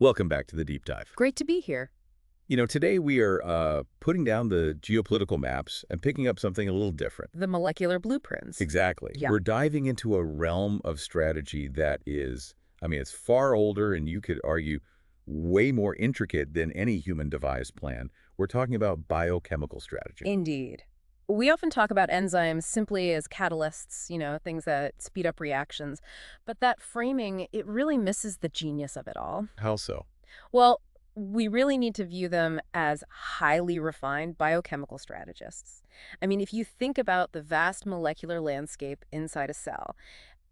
Welcome back to the Deep Dive. Great to be here. Today we are putting down the geopolitical maps and picking up something a little different. The molecular blueprints. Exactly. Yeah. We're diving into a realm of strategy that is, it's far older and you could argue way more intricate than any human-devised plan. We're talking about biochemical strategy. Indeed. We often talk about enzymes simply as catalysts, things that speed up reactions. But that framing, it really misses the genius of it all. How so? Well, we really need to view them as highly refined biochemical strategists. If you think about the vast molecular landscape inside a cell,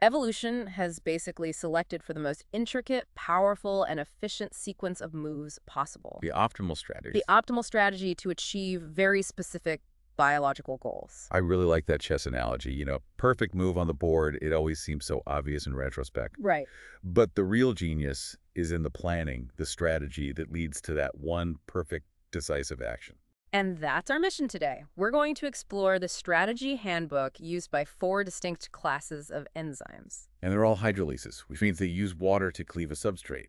evolution has basically selected for the most intricate, powerful, and efficient sequence of moves possible. The optimal strategy. The optimal strategy to achieve very specific biological goals. I really like that chess analogy. Perfect move on the board. It always seems so obvious in retrospect. Right. But the real genius is in the planning, the strategy that leads to that one perfect, decisive action. And that's our mission today. We're going to explore the strategy handbook used by 4 distinct classes of enzymes. And they're all hydrolysis, which means they use water to cleave a substrate.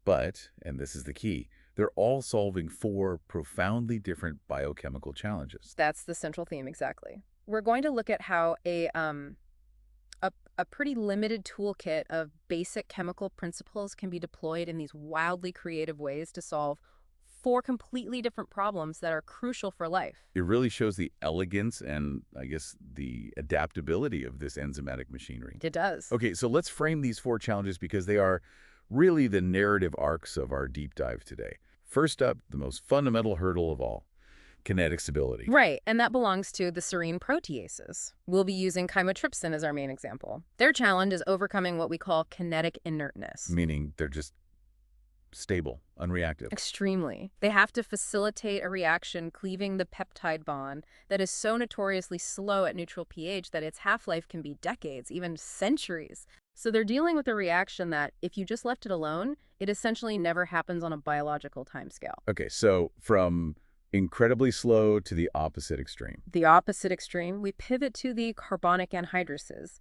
But, and this is the key, they're all solving 4 profoundly different biochemical challenges. That's the central theme, exactly. We're going to look at how a pretty limited toolkit of basic chemical principles can be deployed in these wildly creative ways to solve 4 completely different problems that are crucial for life. It really shows the elegance and, I guess, the adaptability of this enzymatic machinery. It does. Okay, so let's frame these 4 challenges because they are really the narrative arcs of our deep dive today. First up, the most fundamental hurdle of all, kinetic stability. Right, and that belongs to the serine proteases. We'll be using chymotrypsin as our main example. Their challenge is overcoming what we call kinetic inertness. Meaning they're just stable, unreactive. Extremely. They have to facilitate a reaction cleaving the peptide bond that is so notoriously slow at neutral pH that its half-life can be decades, even centuries. So they're dealing with a reaction that, if you just left it alone, it essentially never happens on a biological timescale. Okay, so from incredibly slow to the opposite extreme. The opposite extreme, we pivot to the carbonic anhydrases.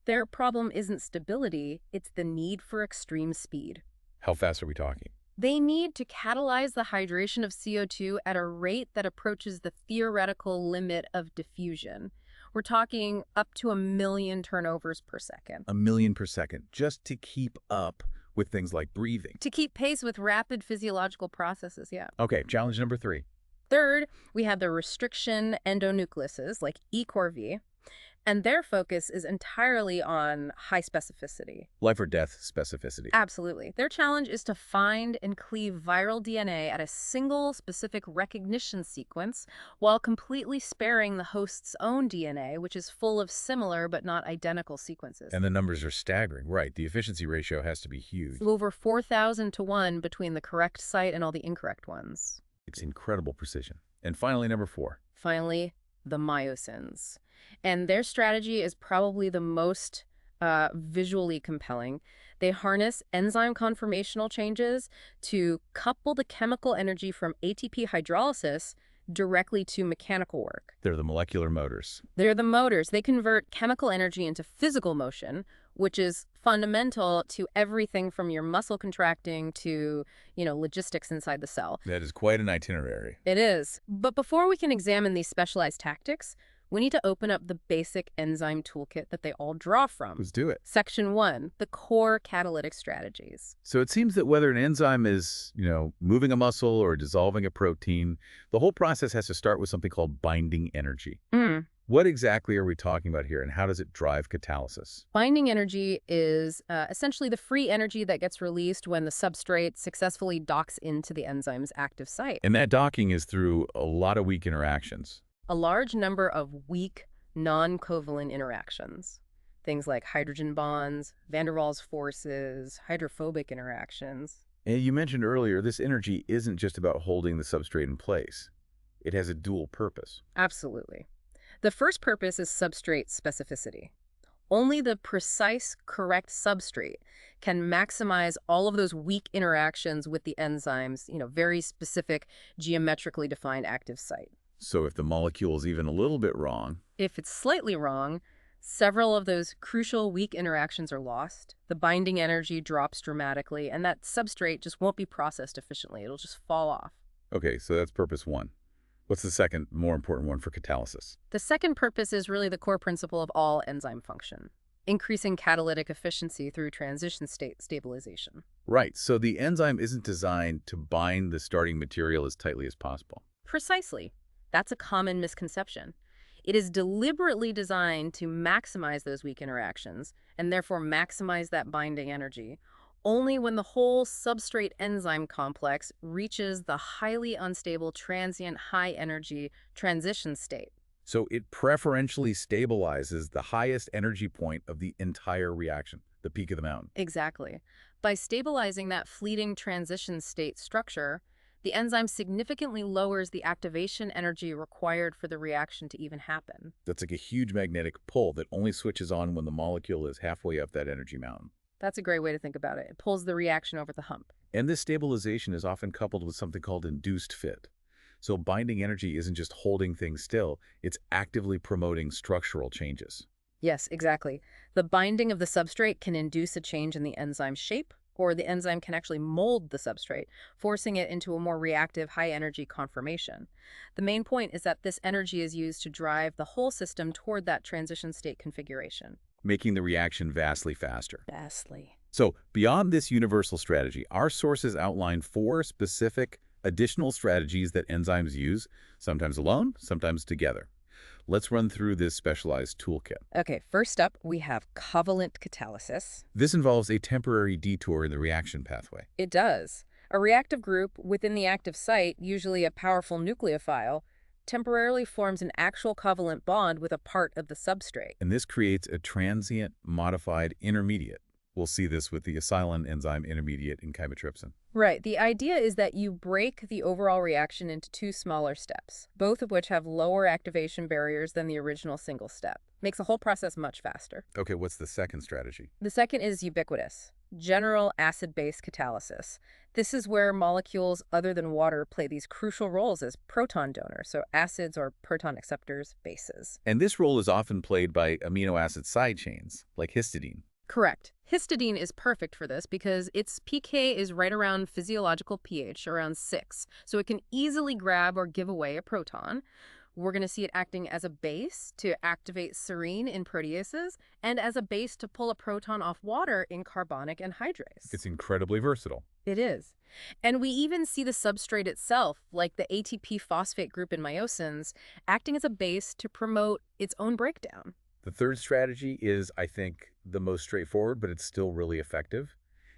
Their problem isn't stability, it's the need for extreme speed. How fast are we talking? They need to catalyze the hydration of CO2 at a rate that approaches the theoretical limit of diffusion. We're talking up to 1 million turnovers per second. 1 million per second, just to keep up with things like breathing. To keep pace with rapid physiological processes, yeah. Okay, challenge number 3. Third, we have the restriction endonucleases, like EcoRV, and their focus is entirely on high specificity. Life or death specificity. Absolutely. Their challenge is to find and cleave viral DNA at a single specific recognition sequence while completely sparing the host's own DNA, which is full of similar but not identical sequences. And the numbers are staggering, right? The efficiency ratio has to be huge. Over 4,000 to 1 between the correct site and all the incorrect ones. It's incredible precision. And finally, number 4. Finally, the Myosins. And their strategy is probably the most visually compelling. They harness enzyme conformational changes to couple the chemical energy from ATP hydrolysis directly to mechanical work. They're the molecular motors. They're the motors. They convert chemical energy into physical motion, which is fundamental to everything from your muscle contracting to, logistics inside the cell. That is quite an itinerary. It is. But before we can examine these specialized tactics, we need to open up the basic enzyme toolkit that they all draw from. Let's do it. Section 1, the core catalytic strategies. So it seems that whether an enzyme is, moving a muscle or dissolving a protein, the whole process has to start with something called binding energy. What exactly are we talking about here, and how does it drive catalysis? Binding energy is essentially the free energy that gets released when the substrate successfully docks into the enzyme's active site. And that docking is through a lot of weak interactions. A large number of weak, non-covalent interactions. Things like hydrogen bonds, van der Waals forces, hydrophobic interactions. And you mentioned earlier, this energy isn't just about holding the substrate in place. It has a dual purpose. Absolutely. The first purpose is substrate specificity. Only the precise, correct substrate can maximize all of those weak interactions with the enzyme's, very specific, geometrically defined active site. So if the molecule is even a little bit wrong, If it's slightly wrong, Several of those crucial weak interactions are lost. The binding energy drops dramatically, and that substrate just won't be processed efficiently. It'll just fall off. Okay, so that's purpose one. What's the second, more important one for catalysis? The second purpose is really the core principle of all enzyme function, increasing catalytic efficiency through transition state stabilization. Right, so the enzyme isn't designed to bind the starting material as tightly as possible. Precisely. That's a common misconception. It is deliberately designed to maximize those weak interactions and therefore maximize that binding energy only when the whole substrate enzyme complex reaches the highly unstable transient high-energy transition state. So it preferentially stabilizes the highest energy point of the entire reaction, the peak of the mountain. Exactly. By stabilizing that fleeting transition state structure, the enzyme significantly lowers the activation energy required for the reaction to even happen. That's like a huge magnetic pull that only switches on when the molecule is halfway up that energy mountain. That's a great way to think about it. It pulls the reaction over the hump. And this stabilization is often coupled with something called induced fit. So binding energy isn't just holding things still, it's actively promoting structural changes. Yes, exactly. The binding of the substrate can induce a change in the enzyme shape, or the enzyme can actually mold the substrate, forcing it into a more reactive, high-energy conformation. The main point is that this energy is used to drive the whole system toward that transition state configuration. Making the reaction vastly faster. Vastly. So beyond this universal strategy, our sources outline 4 specific additional strategies that enzymes use, sometimes alone, sometimes together. Let's run through this specialized toolkit. Okay, first up, we have covalent catalysis. This involves a temporary detour in the reaction pathway. It does. A reactive group within the active site, usually a powerful nucleophile, temporarily forms an actual covalent bond with a part of the substrate. And this creates a transient modified intermediate. We'll see this with the acyl-enzyme intermediate in chymotrypsin. Right. The idea is that you break the overall reaction into 2 smaller steps, both of which have lower activation barriers than the original single step. Makes the whole process much faster. Okay, what's the second strategy? The second is ubiquitous, general acid-base catalysis. This is where molecules other than water play these crucial roles as proton donors, so acids or proton acceptors, bases. And this role is often played by amino acid side chains, like histidine. Correct. Histidine is perfect for this because its pK is right around physiological pH, around 6, so it can easily grab or give away a proton. We're going to see it acting as a base to activate serine in proteases and as a base to pull a proton off water in carbonic anhydrase. It's incredibly versatile. It is. And we even see the substrate itself, like the ATP phosphate group in myosins, acting as a base to promote its own breakdown. The third strategy is, I think, the most straightforward, but it's still really effective.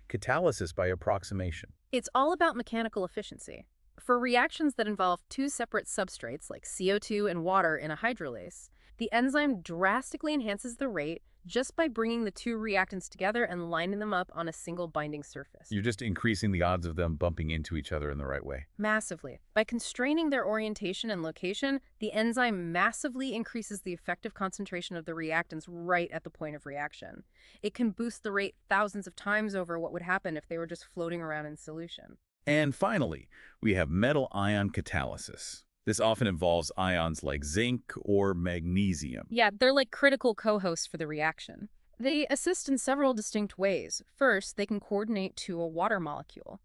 Catalysis by approximation. It's all about mechanical efficiency. For reactions that involve 2 separate substrates, like CO2 and water in a hydrolase, the enzyme drastically enhances the rate just by bringing the 2 reactants together and lining them up on a single binding surface. You're just increasing the odds of them bumping into each other in the right way. Massively. By constraining their orientation and location, the enzyme massively increases the effective concentration of the reactants right at the point of reaction. It can boost the rate thousands of times over what would happen if they were just floating around in solution. And finally, we have metal ion catalysis. This often involves ions like zinc or magnesium. Yeah, they're like critical co-hosts for the reaction. They assist in several distinct ways. First, they can coordinate to a water molecule.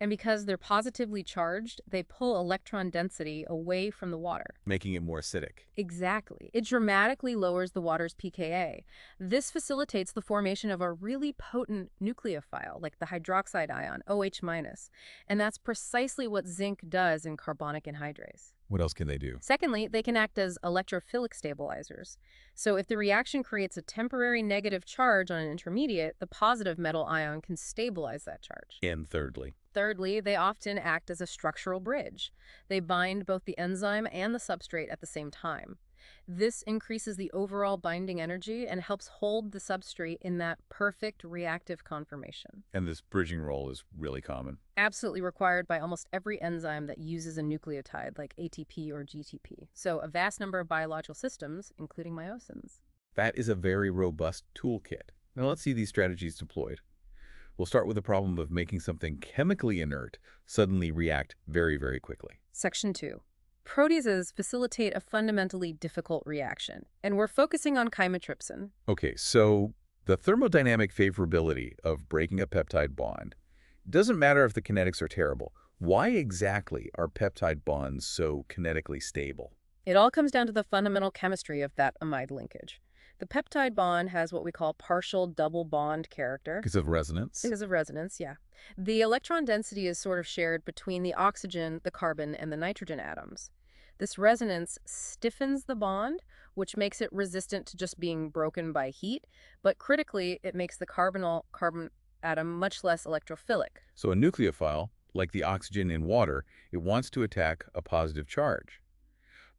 And because they're positively charged, they pull electron density away from the water. Making it more acidic. Exactly. It dramatically lowers the water's pKa. This facilitates the formation of a really potent nucleophile, like the hydroxide ion, OH-. And that's precisely what zinc does in carbonic anhydrase. What else can they do? Secondly, they can act as electrophilic stabilizers. So if the reaction creates a temporary negative charge on an intermediate, the positive metal ion can stabilize that charge. And Thirdly, they often act as a structural bridge. They bind both the enzyme and the substrate at the same time. This increases the overall binding energy and helps hold the substrate in that perfect reactive conformation. And this bridging role is really common. Absolutely required by almost every enzyme that uses a nucleotide like ATP or GTP. So a vast number of biological systems, including myosins. That is a very robust toolkit. Now let's see these strategies deployed. We'll start with the problem of making something chemically inert suddenly react very, very quickly. Section 2. Proteases facilitate a fundamentally difficult reaction, and we're focusing on chymotrypsin. Okay, so the thermodynamic favorability of breaking a peptide bond doesn't matter if the kinetics are terrible. Why exactly are peptide bonds so kinetically stable? It all comes down to the fundamental chemistry of that amide linkage. The peptide bond has what we call partial double bond character. Because of resonance? Because of resonance, yeah. The electron density is sort of shared between the oxygen, the carbon, and the nitrogen atoms. This resonance stiffens the bond, which makes it resistant to just being broken by heat, but critically, it makes the carbonyl carbon atom much less electrophilic. So a nucleophile, like the oxygen in water, it wants to attack a positive charge.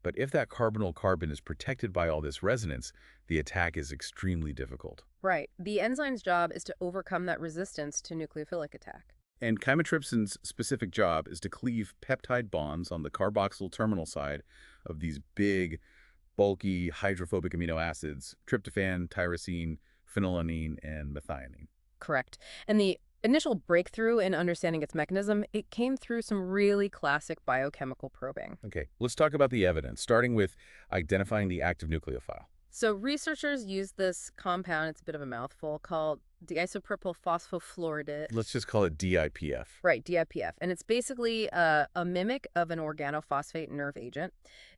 But if that carbonyl carbon is protected by all this resonance, the attack is extremely difficult. Right. The enzyme's job is to overcome that resistance to nucleophilic attack. And chymotrypsin's specific job is to cleave peptide bonds on the carboxyl terminal side of these big, bulky, hydrophobic amino acids, tryptophan, tyrosine, phenylalanine, and methionine. Correct. And the initial breakthrough in understanding its mechanism, it came through some really classic biochemical probing. Okay, let's talk about the evidence, starting with identifying the active nucleophile. So researchers used this compound, it's a bit of a mouthful, called diisopropyl phosphofluoridate. Let's just call it DIPF. Right, DIPF. And it's basically a mimic of an organophosphate nerve agent.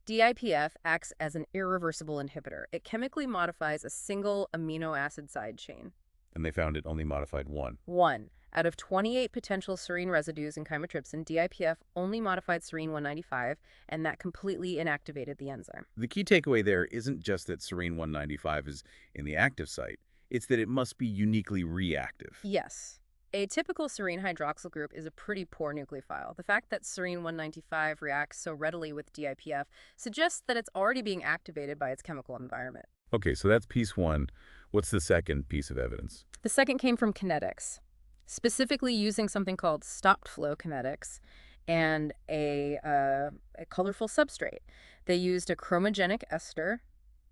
DIPF acts as an irreversible inhibitor. It chemically modifies a single amino acid side chain. And they found it only modified one. One. Out of 28 potential serine residues in chymotrypsin, DIPF only modified serine 195, and that completely inactivated the enzyme. The key takeaway there isn't just that serine 195 is in the active site. It's that it must be uniquely reactive. Yes. A typical serine hydroxyl group is a pretty poor nucleophile. The fact that serine 195 reacts so readily with DIPF suggests that it's already being activated by its chemical environment. Okay, so that's piece one. What's the second piece of evidence? The second came from kinetics, specifically using something called stopped flow kinetics and a colorful substrate. They used a chromogenic ester,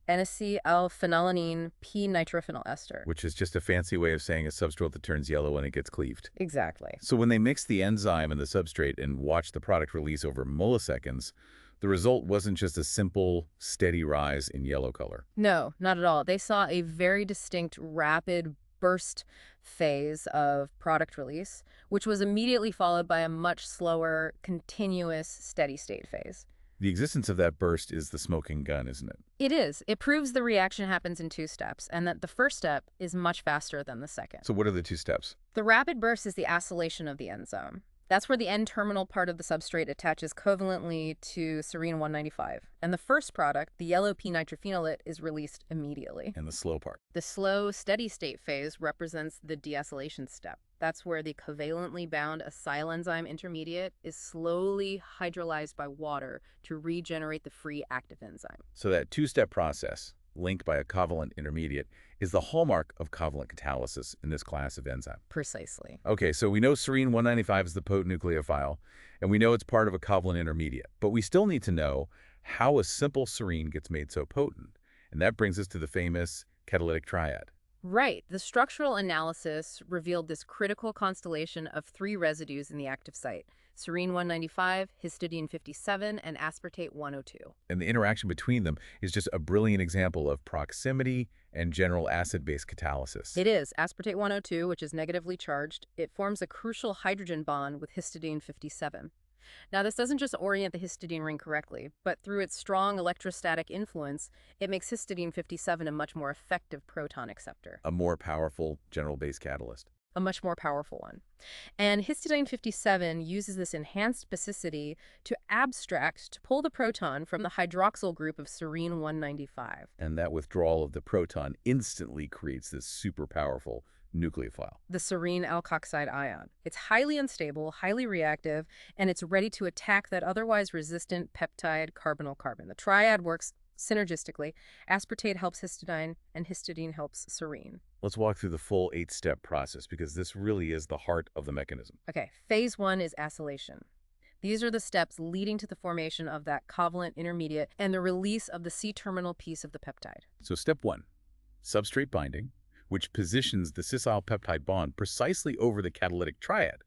acyl-phenylalanine p-nitrophenyl ester. Which is just a fancy way of saying a substrate that turns yellow when it gets cleaved. Exactly. So when they mixed the enzyme and the substrate and watched the product release over milliseconds, the result wasn't just a simple, steady rise in yellow color. No, not at all. They saw a very distinct, rapid burst phase of product release, which was immediately followed by a much slower, continuous, steady-state phase. The existence of that burst is the smoking gun, isn't it? It is. It proves the reaction happens in two steps, and that the first step is much faster than the second. So what are the two steps? The rapid burst is the acylation of the enzyme. That's where the N-terminal part of the substrate attaches covalently to serine 195. And the first product, the yellow p-nitrophenolate, is released immediately. And the slow part. The slow, steady-state phase represents the deacylation step. That's where the covalently bound acyl-enzyme intermediate is slowly hydrolyzed by water to regenerate the free active enzyme. So that two-step process, linked by a covalent intermediate, is the hallmark of covalent catalysis in this class of enzyme. Precisely. Okay, so we know serine 195 is the potent nucleophile, and we know it's part of a covalent intermediate. But we still need to know how a simple serine gets made so potent. And that brings us to the famous catalytic triad. Right. The structural analysis revealed this critical constellation of three residues in the active site: serine 195, histidine 57, and aspartate 102. And the interaction between them is just a brilliant example of proximity and general acid-base catalysis. It is. Aspartate 102, which is negatively charged, it forms a crucial hydrogen bond with histidine 57. Now, this doesn't just orient the histidine ring correctly, but through its strong electrostatic influence, it makes histidine 57 a much more effective proton acceptor. A more powerful general base catalyst. A much more powerful one. And histidine 57 uses this enhanced specificity to abstract, to pull the proton from the hydroxyl group of serine 195. And that withdrawal of the proton instantly creates this super powerful nucleophile. The serine alkoxide ion. It's highly unstable, highly reactive, and it's ready to attack that otherwise resistant peptide carbonyl carbon. The triad works synergistically. Aspartate helps histidine, and histidine helps serine. Let's walk through the full 8-step process, because this really is the heart of the mechanism. Okay, phase 1 is acylation. These are the steps leading to the formation of that covalent intermediate and the release of the C-terminal piece of the peptide. So step 1, substrate binding, which positions the cis-acyl peptide bond precisely over the catalytic triad.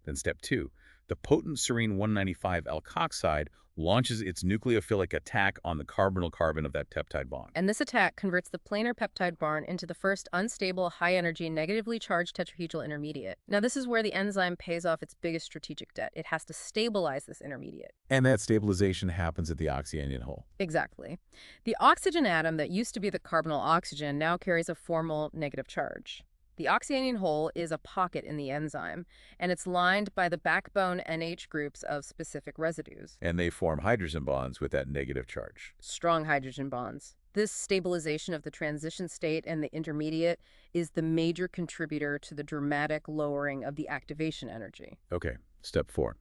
Then step 2, the potent serine 195 alkoxide launches its nucleophilic attack on the carbonyl carbon of that peptide bond. And this attack converts the planar peptide bond into the first unstable, high-energy, negatively charged tetrahedral intermediate. Now, this is where the enzyme pays off its biggest strategic debt. It has to stabilize this intermediate. And that stabilization happens at the oxyanion hole. Exactly. The oxygen atom that used to be the carbonyl oxygen now carries a formal negative charge. The oxyanion hole is a pocket in the enzyme, and it's lined by the backbone NH groups of specific residues. And they form hydrogen bonds with that negative charge. Strong hydrogen bonds. This stabilization of the transition state and the intermediate is the major contributor to the dramatic lowering of the activation energy. Okay, step 4.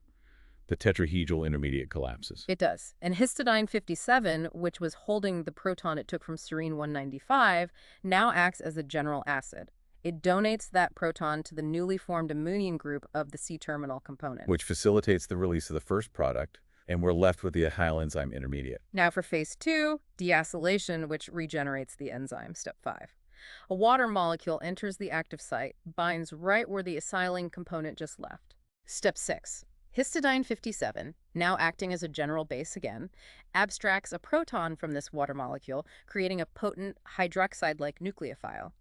The tetrahedral intermediate collapses. It does. And histidine 57, which was holding the proton it took from serine 195, now acts as a general acid. It donates that proton to the newly formed ammonin group of the C-terminal component, Which facilitates the release of the first product, and we're left with the acyl-enzyme intermediate. Now for phase 2, deacylation, which regenerates the enzyme, step 5. A water molecule enters the active site, binds right where the acylene component just left. Step 6. Histidine 57, now acting as a general base again, abstracts a proton from this water molecule, creating a potent hydroxide-like nucleophile.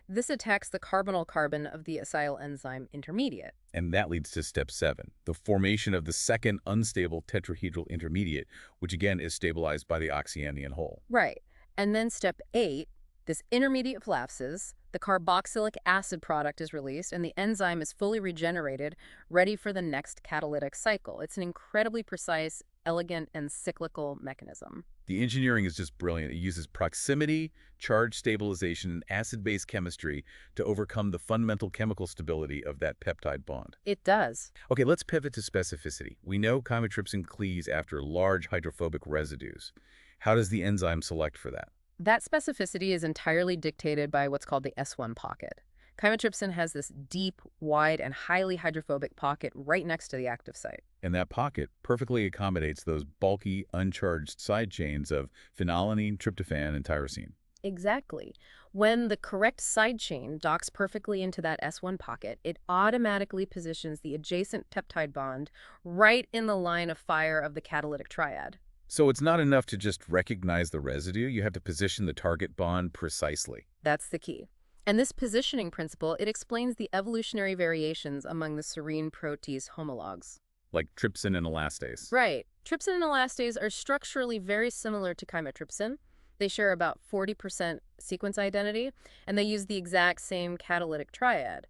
This attacks the carbonyl carbon of the acyl-enzyme intermediate. And that leads to step 7, the formation of the second unstable tetrahedral intermediate, which again is stabilized by the oxyanion hole. Right. And then step 8, this intermediate collapses, the carboxylic acid product is released, and the enzyme is fully regenerated, ready for the next catalytic cycle. It's an incredibly precise, elegant, and cyclical mechanism. The engineering is just brilliant. It uses proximity, charge stabilization, and acid-base chemistry to overcome the fundamental chemical stability of that peptide bond. It does. Okay, let's pivot to specificity. We know chymotrypsin cleaves after large hydrophobic residues. How does the enzyme select for that? That specificity is entirely dictated by what's called the S1 pocket. Chymotrypsin has this deep, wide, and highly hydrophobic pocket right next to the active site. And that pocket perfectly accommodates those bulky, uncharged side chains of phenylalanine, tryptophan, and tyrosine. Exactly. When the correct side chain docks perfectly into that S1 pocket, it automatically positions the adjacent peptide bond right in the line of fire of the catalytic triad. So it's not enough to just recognize the residue. You have to position the target bond precisely. That's the key. And this positioning principle, it explains the evolutionary variations among the serine protease homologs. Like trypsin and elastase. Right. Trypsin and elastase are structurally very similar to chymotrypsin. They share about 40% sequence identity, and they use the exact same catalytic triad.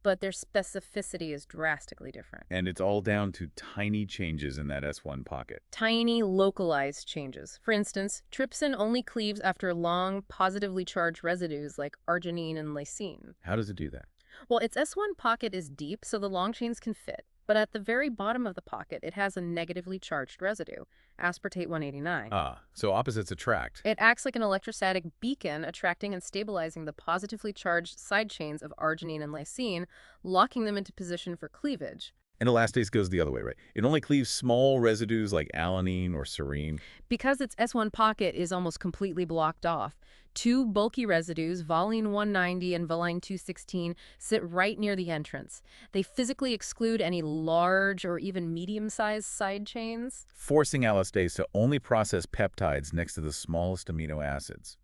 But their specificity is drastically different. And it's all down to tiny changes in that S1 pocket. Tiny, localized changes. For instance, trypsin only cleaves after long, positively charged residues like arginine and lysine. How does it do that? Well, its S1 pocket is deep, so the long chains can fit. But at the very bottom of the pocket, it has a negatively charged residue, aspartate 189. So opposites attract. It acts like an electrostatic beacon, attracting and stabilizing the positively charged side chains of arginine and lysine, locking them into position for cleavage. And elastase goes the other way, right? It only cleaves small residues like alanine or serine. Because its S1 pocket is almost completely blocked off, two bulky residues, valine 190 and valine 216, sit right near the entrance. They physically exclude any large or even medium-sized side chains, Forcing elastase to only process peptides next to the smallest amino acids.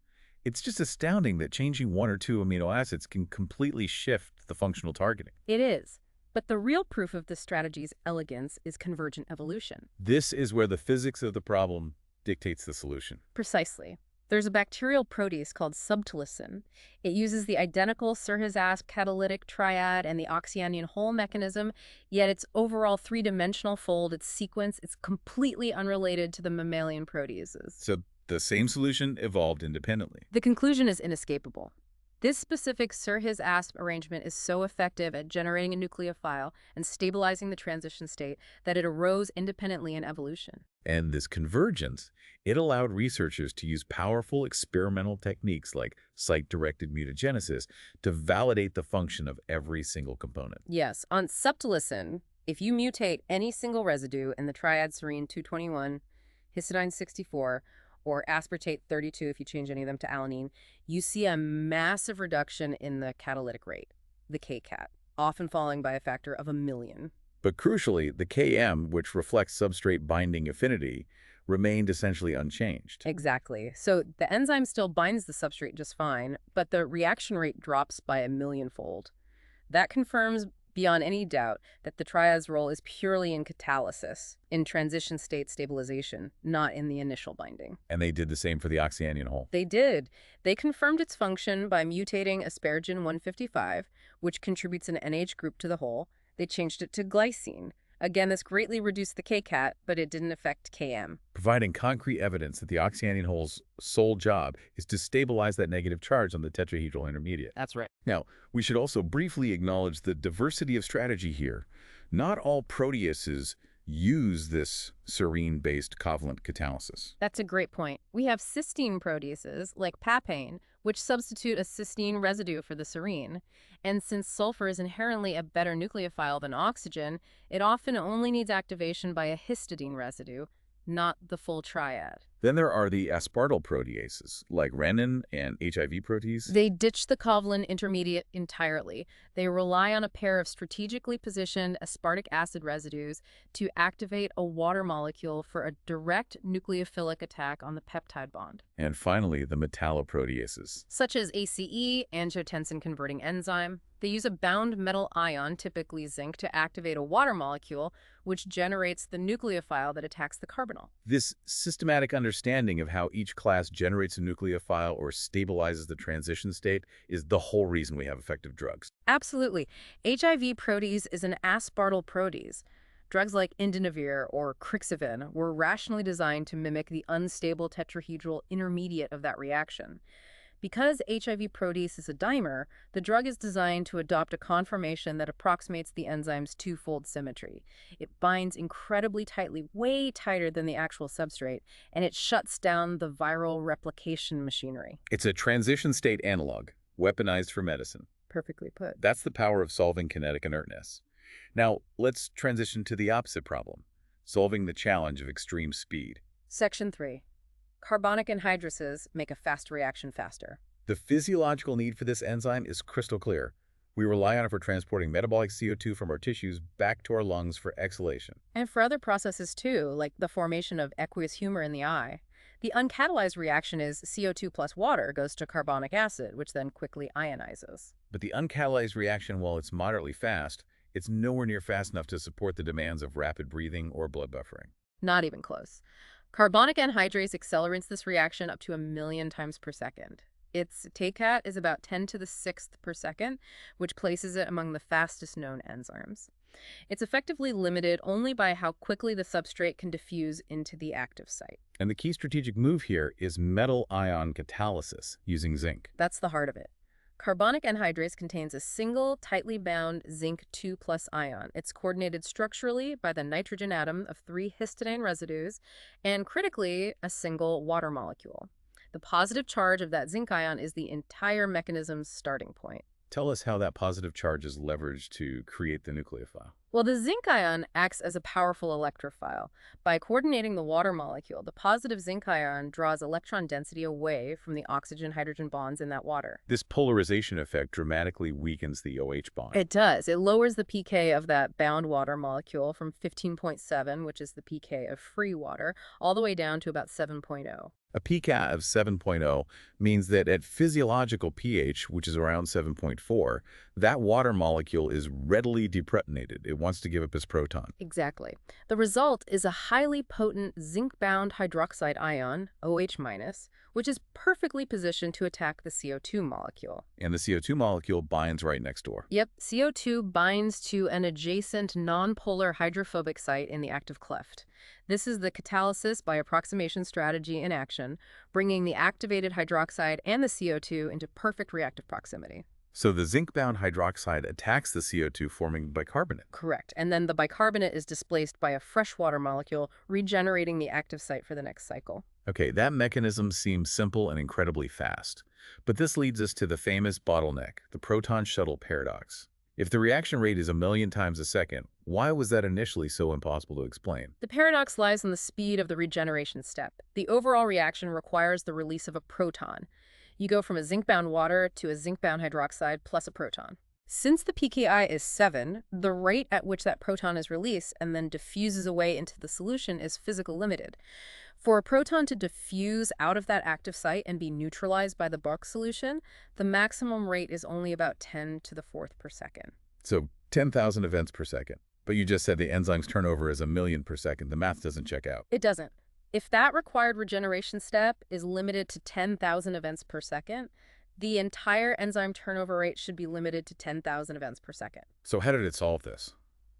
It's just astounding that changing one or two amino acids can completely shift the functional targeting. It is. But the real proof of this strategy's elegance is convergent evolution. This is where the physics of the problem dictates the solution. Precisely. There's a bacterial protease called subtilisin. It uses the identical Serhis-asp catalytic triad and the oxyanion hole mechanism, yet its overall three-dimensional fold, its sequence, is completely unrelated to the mammalian proteases. So the same solution evolved independently. The conclusion is inescapable. This specific Serhis-asp arrangement is so effective at generating a nucleophile and stabilizing the transition state that it arose independently in evolution. And this convergence, it allowed researchers to use powerful experimental techniques like site-directed mutagenesis to validate the function of every single component. Yes, on subtilisin, if you mutate any single residue in the triad serine 221, histidine 64, or aspartate 32 if you change any of them to alanine, you see a massive reduction in the catalytic rate, the kcat, often falling by a factor of 1,000,000. But crucially, the Km, which reflects substrate binding affinity, remained essentially unchanged. Exactly. So the enzyme still binds the substrate just fine, but the reaction rate drops by a millionfold. That confirms beyond any doubt that the triad's role is purely in catalysis, in transition state stabilization, not in the initial binding. And they did the same for the oxyanion hole. They did. They confirmed its function by mutating asparagine 155, which contributes an NH group to the whole. They changed it to glycine. Again, this greatly reduced the Kcat, but it didn't affect Km. Providing concrete evidence that the oxyanion hole's sole job is to stabilize that negative charge on the tetrahedral intermediate. That's right. Now, we should also briefly acknowledge the diversity of strategy here. Not all proteases use this serine-based covalent catalysis. That's a great point. We have cysteine proteases, like papain, which substitute a cysteine residue for the serine. And since sulfur is inherently a better nucleophile than oxygen, it often only needs activation by a histidine residue, not the full triad. Then there are the aspartate proteases, like renin and HIV protease. They ditch the covalent intermediate entirely. They rely on a pair of strategically positioned aspartic acid residues to activate a water molecule for a direct nucleophilic attack on the peptide bond. And finally, the metalloproteases. Such as ACE, angiotensin-converting enzyme. They use a bound metal ion, typically zinc, to activate a water molecule, which generates the nucleophile that attacks the carbonyl. This systematic understanding of how each class generates a nucleophile or stabilizes the transition state is the whole reason we have effective drugs. Absolutely. HIV protease is an aspartate protease. Drugs like indinavir or crixivan were rationally designed to mimic the unstable tetrahedral intermediate of that reaction. Because HIV protease is a dimer, the drug is designed to adopt a conformation that approximates the enzyme's twofold symmetry. It binds incredibly tightly, way tighter than the actual substrate, and it shuts down the viral replication machinery. It's a transition state analog, weaponized for medicine. Perfectly put. That's the power of solving kinetic inertness. Now, let's transition to the opposite problem, solving the challenge of extreme speed. Section 3. Carbonic anhydrases make a fast reaction faster. The physiological need for this enzyme is crystal clear. We rely on it for transporting metabolic CO2 from our tissues back to our lungs for exhalation. And for other processes too, like the formation of aqueous humor in the eye. The uncatalyzed reaction is CO2 plus water goes to carbonic acid, which then quickly ionizes. But the uncatalyzed reaction, while it's moderately fast, it's nowhere near fast enough to support the demands of rapid breathing or blood buffering. Not even close. Carbonic anhydrase accelerates this reaction up to 1,000,000 times per second. Its Kcat is about 10 to the 6th per second, which places it among the fastest known enzymes. It's effectively limited only by how quickly the substrate can diffuse into the active site. And the key strategic move here is metal ion catalysis using zinc. That's the heart of it. Carbonic anhydrase contains a single, tightly bound zinc 2+ ion. It's coordinated structurally by the nitrogen atom of 3 histidine residues and, critically, a single water molecule. The positive charge of that zinc ion is the entire mechanism's starting point. Tell us how that positive charge is leveraged to create the nucleophile. Well, the zinc ion acts as a powerful electrophile. By coordinating the water molecule, the positive zinc ion draws electron density away from the oxygen-hydrogen bonds in that water. This polarization effect dramatically weakens the OH bond. It does. It lowers the pK of that bound water molecule from 15.7, which is the pK of free water, all the way down to about 7.0. A pKa of 7.0 means that at physiological pH, which is around 7.4, that water molecule is readily deprotonated. It wants to give up its proton. Exactly. The result is a highly potent zinc-bound hydroxide ion, OH-, which is perfectly positioned to attack the CO2 molecule. And the CO2 molecule binds right next door. Yep, CO2 binds to an adjacent nonpolar hydrophobic site in the active cleft. This is the catalysis by approximation strategy in action, bringing the activated hydroxide and the CO2 into perfect reactive proximity. So the zinc-bound hydroxide attacks the CO2, forming bicarbonate. Correct. And then the bicarbonate is displaced by a freshwater molecule, regenerating the active site for the next cycle. Okay, that mechanism seems simple and incredibly fast. But this leads us to the famous bottleneck, the proton shuttle paradox. If the reaction rate is 1,000,000 times a second, why was that initially so impossible to explain? The paradox lies in the speed of the regeneration step. The overall reaction requires the release of a proton. You go from a zinc-bound water to a zinc-bound hydroxide plus a proton. Since the pKi is 7, the rate at which that proton is released and then diffuses away into the solution is physical limited. For a proton to diffuse out of that active site and be neutralized by the bulk solution, the maximum rate is only about 10 to the fourth per second. So 10,000 events per second. But you just said the enzyme's turnover is 1,000,000 per second. The math doesn't check out. It doesn't. If that required regeneration step is limited to 10,000 events per second, the entire enzyme turnover rate should be limited to 10,000 events per second. So how did it solve this?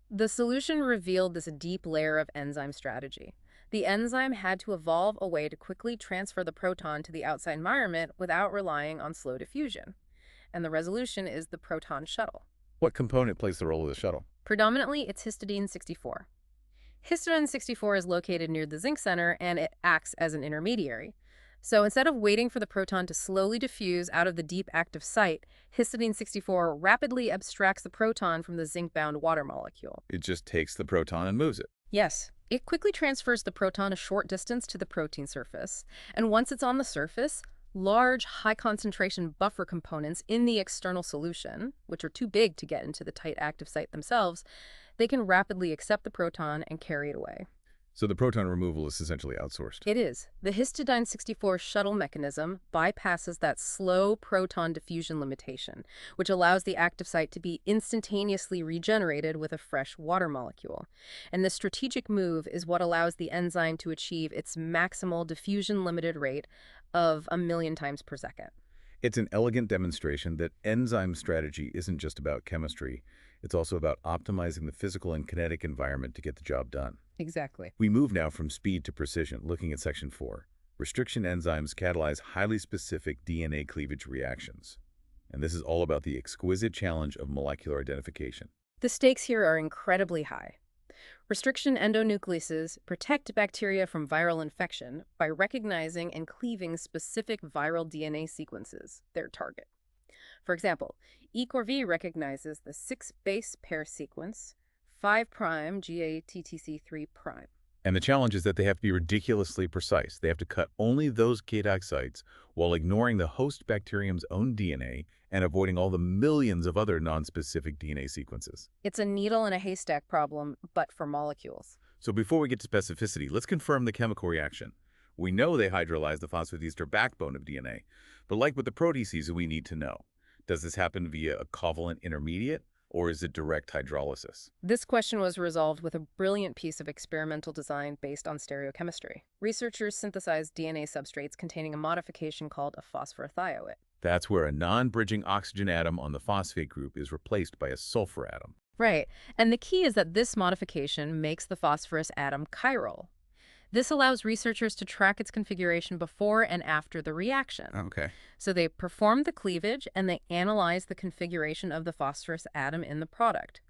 The solution revealed this deep layer of enzyme strategy. The enzyme had to evolve a way to quickly transfer the proton to the outside environment without relying on slow diffusion. And the resolution is the proton shuttle. What component plays the role of the shuttle? Predominantly, it's histidine 64. Histidine 64 is located near the zinc center, and it acts as an intermediary. So instead of waiting for the proton to slowly diffuse out of the deep active site, histidine 64 rapidly abstracts the proton from the zinc-bound water molecule. It just takes the proton and moves it. Yes, it quickly transfers the proton a short distance to the protein surface. And once it's on the surface, large, high-concentration buffer components in the external solution, which are too big to get into the tight active site themselves, they can rapidly accept the proton and carry it away. So the proton removal is essentially outsourced. It is. The histidine 64 shuttle mechanism bypasses that slow proton diffusion limitation, which allows the active site to be instantaneously regenerated with a fresh water molecule. And this strategic move is what allows the enzyme to achieve its maximal diffusion-limited rate of 1,000,000 times per second. It's an elegant demonstration that enzyme strategy isn't just about chemistry. It's also about optimizing the physical and kinetic environment to get the job done. Exactly. We move now from speed to precision, looking at Section 4. Restriction enzymes catalyze highly specific DNA cleavage reactions. And this is all about the exquisite challenge of molecular identification. The stakes here are incredibly high. Restriction endonucleases protect bacteria from viral infection by recognizing and cleaving specific viral DNA sequences, their target. For example, EcoRV recognizes the 6-base pair sequence 5' GATTC3'. And the challenge is that they have to be ridiculously precise. They have to cut only those kinetic sites while ignoring the host bacterium's own DNA and avoiding all the millions of other nonspecific DNA sequences. It's a needle in a haystack problem, but for molecules. So before we get to specificity, let's confirm the chemical reaction. We know they hydrolyze the phosphodiester backbone of DNA, but like with the proteases, we need to know. Does this happen via a covalent intermediate, or is it direct hydrolysis? This question was resolved with a brilliant piece of experimental design based on stereochemistry. Researchers synthesized DNA substrates containing a modification called a phosphorothioate. That's where a non-bridging oxygen atom on the phosphate group is replaced by a sulfur atom. Right, and the key is that this modification makes the phosphorus atom chiral. This allows researchers to track its configuration before and after the reaction. Okay. So they perform the cleavage and they analyze the configuration of the phosphorus atom in the product.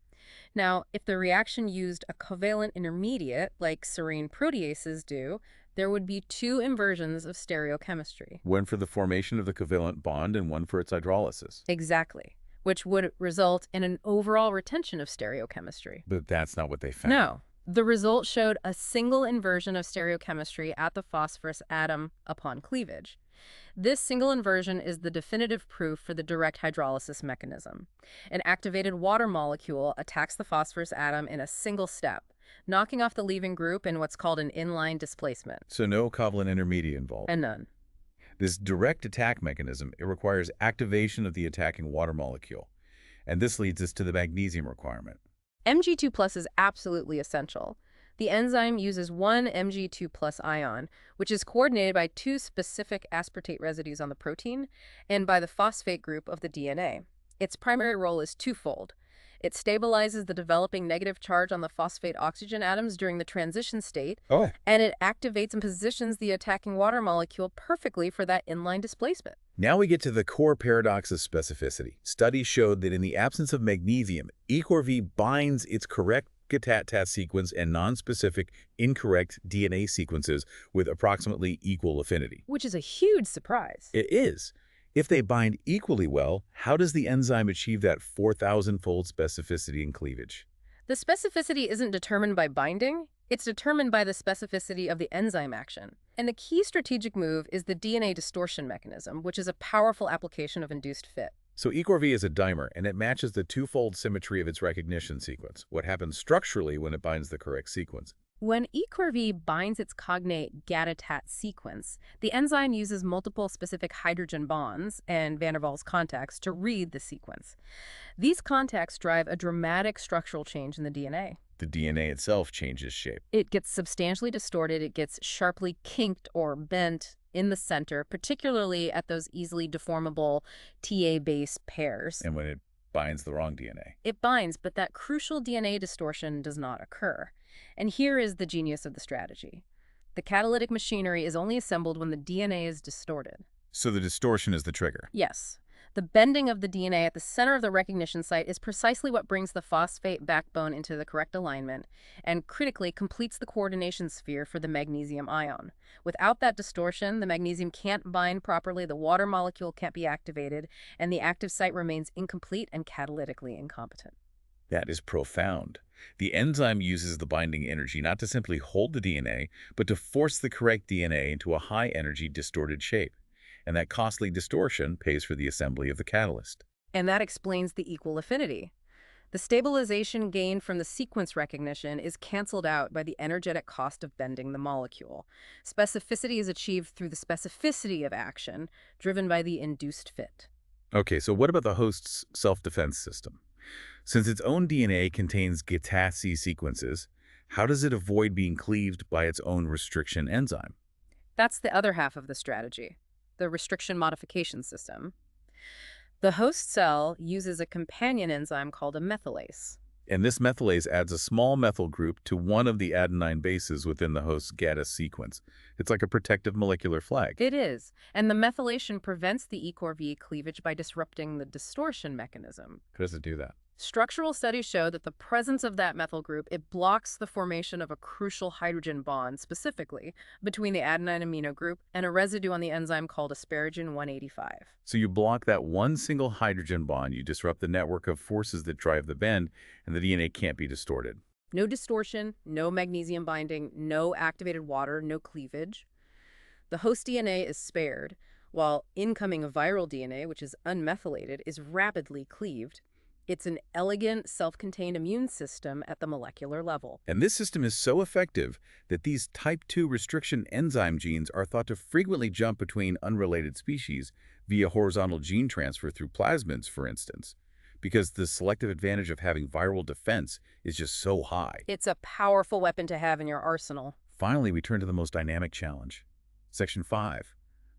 Now, if the reaction used a covalent intermediate, like serine proteases do, there would be 2 inversions of stereochemistry. One for the formation of the covalent bond and one for its hydrolysis. Exactly, which would result in an overall retention of stereochemistry. But that's not what they found. No. The result showed a single inversion of stereochemistry at the phosphorus atom upon cleavage. This single inversion is the definitive proof for the direct hydrolysis mechanism. An activated water molecule attacks the phosphorus atom in a single step, knocking off the leaving group in what's called an inline displacement. So no covalent intermediate involved. And none. This direct attack mechanism, it requires activation of the attacking water molecule. And this leads us to the magnesium requirement. Mg2+ is absolutely essential. The enzyme uses one Mg2+ ion, which is coordinated by 2 specific aspartate residues on the protein and by the phosphate group of the DNA. Its primary role is twofold. It stabilizes the developing negative charge on the phosphate oxygen atoms during the transition state, and it activates and positions the attacking water molecule perfectly for that inline displacement. Now we get to the core paradox of specificity. Studies showed that in the absence of magnesium, EcoRV binds its correct GTAT sequence and nonspecific incorrect DNA sequences with approximately equal affinity. Which is a huge surprise. It is. If they bind equally well, how does the enzyme achieve that 4,000-fold specificity in cleavage? The specificity isn't determined by binding. It's determined by the specificity of the enzyme action. And the key strategic move is the DNA distortion mechanism, which is a powerful application of induced fit. So EcoRV is a dimer, and it matches the twofold symmetry of its recognition sequence. What happens structurally when it binds the correct sequence? When EcoRV binds its cognate GATATAT sequence, the enzyme uses multiple specific hydrogen bonds and van der Waals contacts to read the sequence. These contacts drive a dramatic structural change in the DNA. The DNA itself changes shape. It gets substantially distorted, it gets sharply kinked or bent in the center, particularly at those easily deformable TA base pairs. And when it binds the wrong DNA. It binds, but that crucial DNA distortion does not occur. And here is the genius of the strategy. The catalytic machinery is only assembled when the DNA is distorted. So the distortion is the trigger. Yes. The bending of the DNA at the center of the recognition site is precisely what brings the phosphate backbone into the correct alignment and critically completes the coordination sphere for the magnesium ion. Without that distortion, the magnesium can't bind properly, the water molecule can't be activated, and the active site remains incomplete and catalytically incompetent. That is profound. The enzyme uses the binding energy not to simply hold the DNA, but to force the correct DNA into a high-energy distorted shape. And that costly distortion pays for the assembly of the catalyst. And that explains the equal affinity. The stabilization gained from the sequence recognition is canceled out by the energetic cost of bending the molecule. Specificity is achieved through the specificity of action, driven by the induced fit. Okay, so what about the host's self-defense system? Since its own DNA contains GATATC sequences, how does it avoid being cleaved by its own restriction enzyme? That's the other half of the strategy, the restriction modification system. The host cell uses a companion enzyme called a methylase. And this methylase adds a small methyl group to one of the adenine bases within the host's GATA sequence. It's like a protective molecular flag. It is, and the methylation prevents the EcoRV cleavage by disrupting the distortion mechanism. How does it do that? Structural studies show that the presence of that methyl group, it blocks the formation of a crucial hydrogen bond, specifically between the adenine amino group and a residue on the enzyme called asparagine 185. So you block that one single hydrogen bond, you disrupt the network of forces that drive the bend, and the DNA can't be distorted. No distortion, no magnesium binding, no activated water, no cleavage. The host DNA is spared, while incoming viral DNA, which is unmethylated, is rapidly cleaved. It's an elegant, self-contained immune system at the molecular level. And this system is so effective that these type 2 restriction enzyme genes are thought to frequently jump between unrelated species via horizontal gene transfer through plasmids, for instance, because the selective advantage of having viral defense is just so high. It's a powerful weapon to have in your arsenal. Finally, we turn to the most dynamic challenge. Section 5.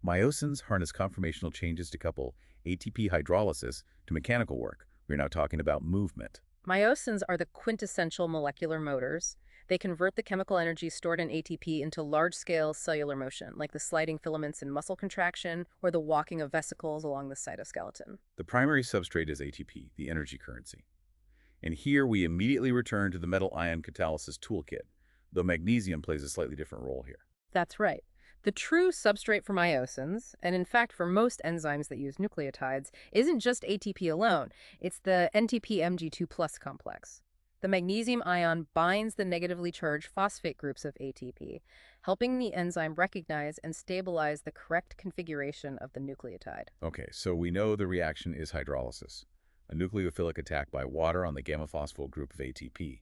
Myosins harness conformational changes to couple ATP hydrolysis to mechanical work. We're now talking about movement. Myosins are the quintessential molecular motors. They convert the chemical energy stored in ATP into large-scale cellular motion, like the sliding filaments in muscle contraction or the walking of vesicles along the cytoskeleton. The primary substrate is ATP, the energy currency. And here we immediately return to the metal ion catalysis toolkit, though magnesium plays a slightly different role here. That's right. The true substrate for myosins, and in fact for most enzymes that use nucleotides, isn't just ATP alone. It's the NTP-Mg2+ complex. The magnesium ion binds the negatively charged phosphate groups of ATP, helping the enzyme recognize and stabilize the correct configuration of the nucleotide. Okay, so we know the reaction is hydrolysis, a nucleophilic attack by water on the gamma-phosphoryl group of ATP.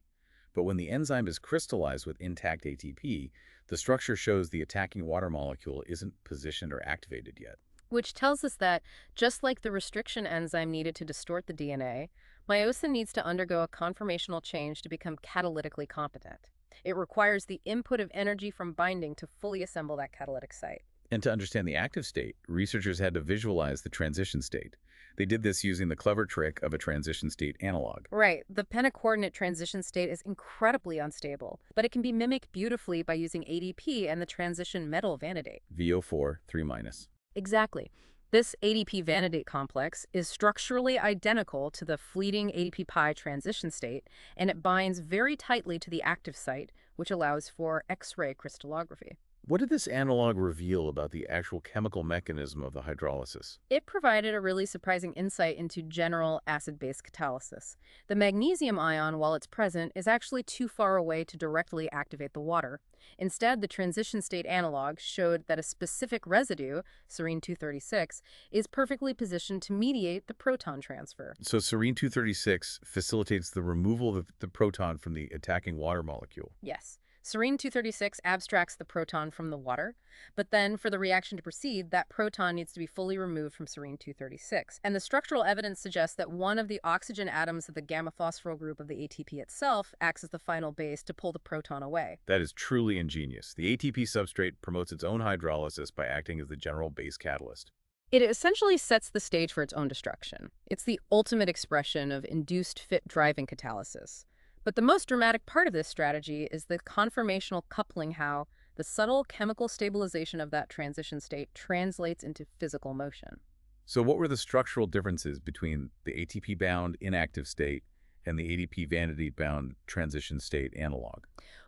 But when the enzyme is crystallized with intact ATP, the structure shows the attacking water molecule isn't positioned or activated yet. Which tells us that, just like the restriction enzyme needed to distort the DNA, myosin needs to undergo a conformational change to become catalytically competent. It requires the input of energy from binding to fully assemble that catalytic site. And to understand the active state, researchers had to visualize the transition state. They did this using the clever trick of a transition state analog. Right. The pentacoordinate transition state is incredibly unstable, but it can be mimicked beautifully by using ADP and the transition metal vanadate. VO4, 3-. Exactly. This ADP vanadate complex is structurally identical to the fleeting ADP pi transition state, and it binds very tightly to the active site, which allows for X-ray crystallography. What did this analog reveal about the actual chemical mechanism of the hydrolysis? It provided a really surprising insight into general acid-base catalysis. The magnesium ion, while it's present, is actually too far away to directly activate the water. Instead, the transition state analog showed that a specific residue, serine 236, is perfectly positioned to mediate the proton transfer. So serine 236 facilitates the removal of the proton from the attacking water molecule. Yes. Serine 236 abstracts the proton from the water, but then for the reaction to proceed, that proton needs to be fully removed from serine 236. And the structural evidence suggests that one of the oxygen atoms of the gamma phosphoryl group of the ATP itself acts as the final base to pull the proton away. That is truly ingenious. The ATP substrate promotes its own hydrolysis by acting as the general base catalyst. It essentially sets the stage for its own destruction. It's the ultimate expression of induced fit driving catalysis. But the most dramatic part of this strategy is the conformational coupling, how the subtle chemical stabilization of that transition state translates into physical motion. So what were the structural differences between the ATP-bound inactive state and the ADP vanity-bound transition state analog?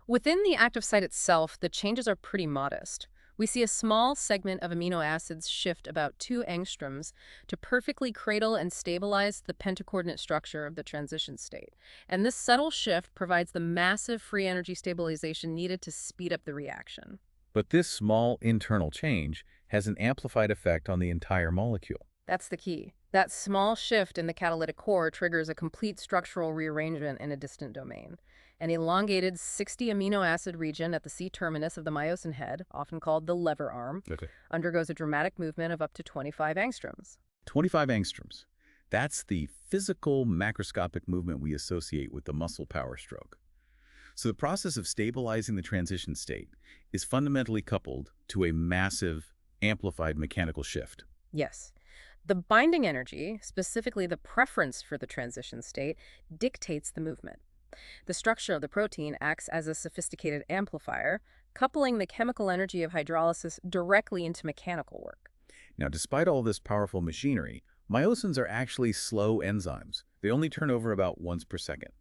Within the active site itself, the changes are pretty modest. We see a small segment of amino acids shift about 2 angstroms to perfectly cradle and stabilize the pentacoordinate structure of the transition state. And this subtle shift provides the massive free energy stabilization needed to speed up the reaction. But this small internal change has an amplified effect on the entire molecule. That's the key. That small shift in the catalytic core triggers a complete structural rearrangement in a distant domain. An elongated 60 amino acid region at the C-terminus of the myosin head, often called the lever arm, undergoes a dramatic movement of up to 25 angstroms. 25 angstroms. That's the physical macroscopic movement we associate with the muscle power stroke. So the process of stabilizing the transition state is fundamentally coupled to a massive, amplified mechanical shift. Yes. The binding energy, specifically the preference for the transition state, dictates the movement. The structure of the protein acts as a sophisticated amplifier, coupling the chemical energy of hydrolysis directly into mechanical work. Now, despite all this powerful machinery, myosins are actually slow enzymes. They only turn over about once per second.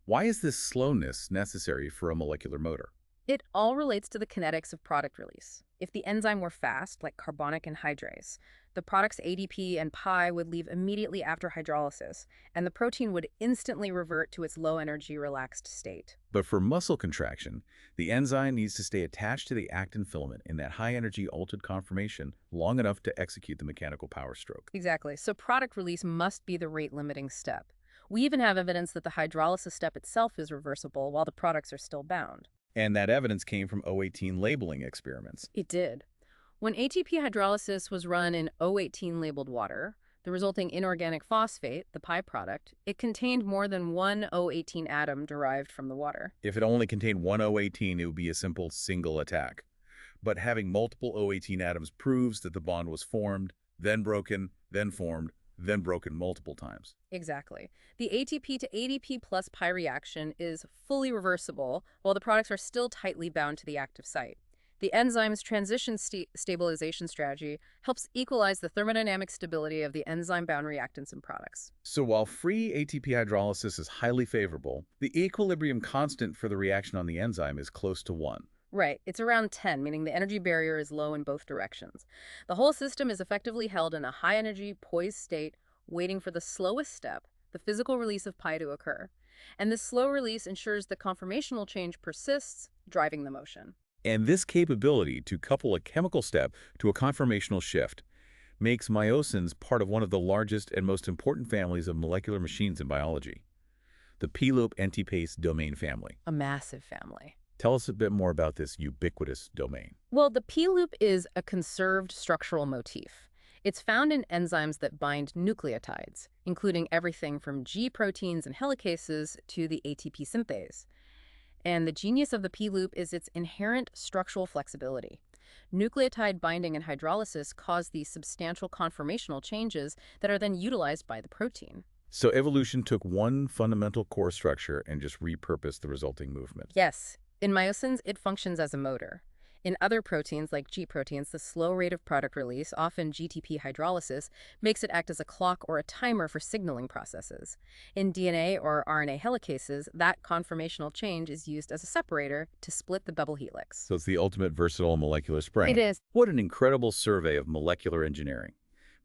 Why is this slowness necessary for a molecular motor? It all relates to the kinetics of product release. If the enzyme were fast, like carbonic anhydrase, the product's ADP and pi would leave immediately after hydrolysis, and the protein would instantly revert to its low-energy, relaxed state. But for muscle contraction, the enzyme needs to stay attached to the actin filament in that high-energy altered conformation long enough to execute the mechanical power stroke. Exactly. So product release must be the rate-limiting step. We even have evidence that the hydrolysis step itself is reversible while the products are still bound. And that evidence came from O18 labeling experiments. It did. When ATP hydrolysis was run in O18 labeled water, the resulting inorganic phosphate, the pi product, it contained more than one O18 atom derived from the water. If it only contained one O18, it would be a simple single attack. But having multiple O18 atoms proves that the bond was formed, then broken, then formed, then broken multiple times. Exactly. The ATP to ADP plus pi reaction is fully reversible while the products are still tightly bound to the active site. The enzyme's transition stabilization strategy helps equalize the thermodynamic stability of the enzyme-bound reactants and products. So while free ATP hydrolysis is highly favorable, the equilibrium constant for the reaction on the enzyme is close to 1. Right. It's around 10, meaning the energy barrier is low in both directions. The whole system is effectively held in a high-energy, poised state, waiting for the slowest step, the physical release of pi, to occur. And this slow release ensures the conformational change persists, driving the motion. And this capability to couple a chemical step to a conformational shift makes myosins part of one of the largest and most important families of molecular machines in biology, the P-loop NTPase domain family. A massive family. Tell us a bit more about this ubiquitous domain. Well, the P-loop is a conserved structural motif. It's found in enzymes that bind nucleotides, including everything from G proteins and helicases to the ATP synthase. And the genius of the P-loop is its inherent structural flexibility. Nucleotide binding and hydrolysis cause these substantial conformational changes that are then utilized by the protein. So evolution took one fundamental core structure and just repurposed the resulting movement. Yes. In myosins, it functions as a motor. In other proteins, like G proteins, the slow rate of product release, often GTP hydrolysis, makes it act as a clock or a timer for signaling processes. In DNA or RNA helicases, that conformational change is used as a separator to split the double helix. So it's the ultimate versatile molecular spring. It is. What an incredible survey of molecular engineering.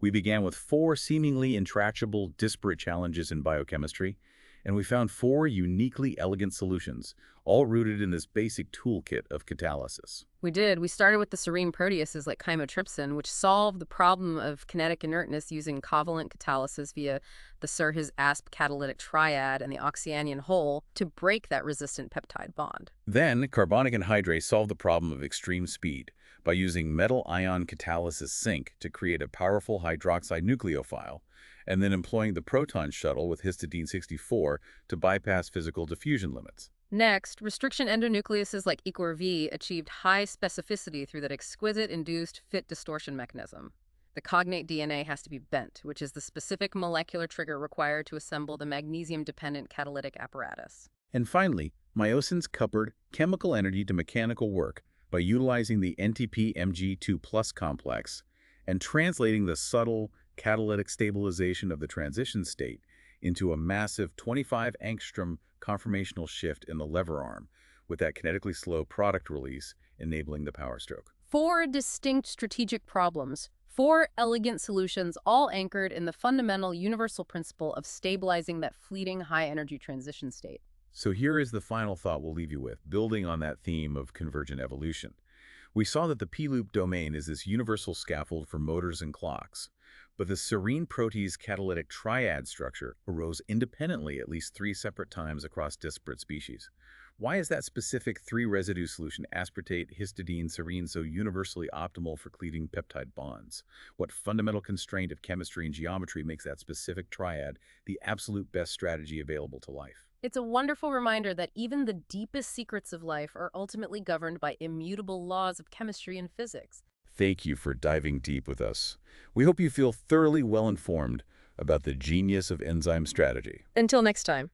We began with 4 seemingly intractable, disparate challenges in biochemistry, and we found 4 uniquely elegant solutions, all rooted in this basic toolkit of catalysis. We did. We started with the serine proteases like chymotrypsin, which solved the problem of kinetic inertness using covalent catalysis via the Sir-His-Asp catalytic triad and the oxyanion hole to break that resistant peptide bond. Then, carbonic anhydrase solved the problem of extreme speed by using metal ion catalysis zinc to create a powerful hydroxide nucleophile, and then employing the proton shuttle with histidine 64 to bypass physical diffusion limits. Next, restriction endonucleases like EcoRV achieved high specificity through that exquisite induced fit distortion mechanism. The cognate DNA has to be bent, which is the specific molecular trigger required to assemble the magnesium-dependent catalytic apparatus. And finally, Myosins coupled chemical energy to mechanical work by utilizing the NTP-Mg2+ complex and translating the subtle catalytic stabilization of the transition state into a massive 25 angstrom conformational shift in the lever arm, with that kinetically slow product release enabling the power stroke. 4 distinct strategic problems, 4 elegant solutions, all anchored in the fundamental universal principle of stabilizing that fleeting high-energy transition state. So here is the final thought we'll leave you with, building on that theme of convergent evolution. We saw that the P-loop domain is this universal scaffold for motors and clocks, but the serine protease catalytic triad structure arose independently at least 3 separate times across disparate species. Why is that specific 3-residue solution, aspartate, histidine, serine, so universally optimal for cleaving peptide bonds? What fundamental constraint of chemistry and geometry makes that specific triad the absolute best strategy available to life? It's a wonderful reminder that even the deepest secrets of life are ultimately governed by immutable laws of chemistry and physics. Thank you for diving deep with us. We hope you feel thoroughly well-informed about the genius of enzyme strategy. Until next time.